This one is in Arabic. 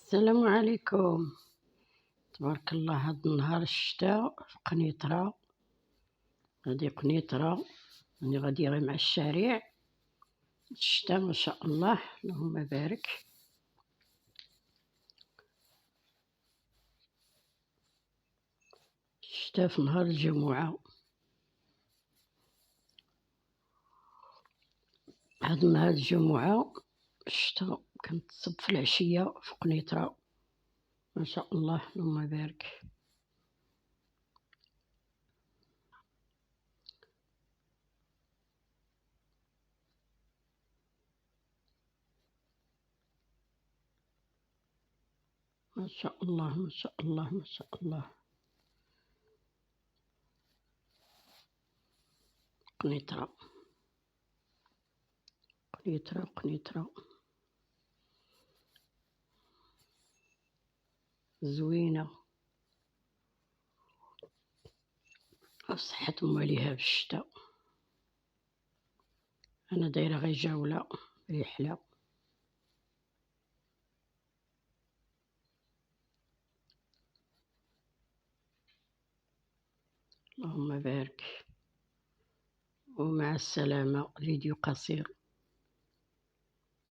السلام عليكم. تبارك الله، هاد النهار الشتاء في قنيطرة. هادي قنيطرة راني غادية غير مع الشارع. الشتاء ما شاء الله، اللهم بارك. الشتاء في نهار الجمعة. هاد نهار الجمعة الشتاء كانت تصب في العشية في قنيطرة، ما شاء الله اللهم بارك. ما شاء الله ما شاء الله ما شاء الله. قنيطرة قنيطرة قنيطرة زوينة، صحة مواليها في الشتاء. أنا دايرة غير جولة رحلة. اللهم بارك. ومع السلامة، فيديو قصير.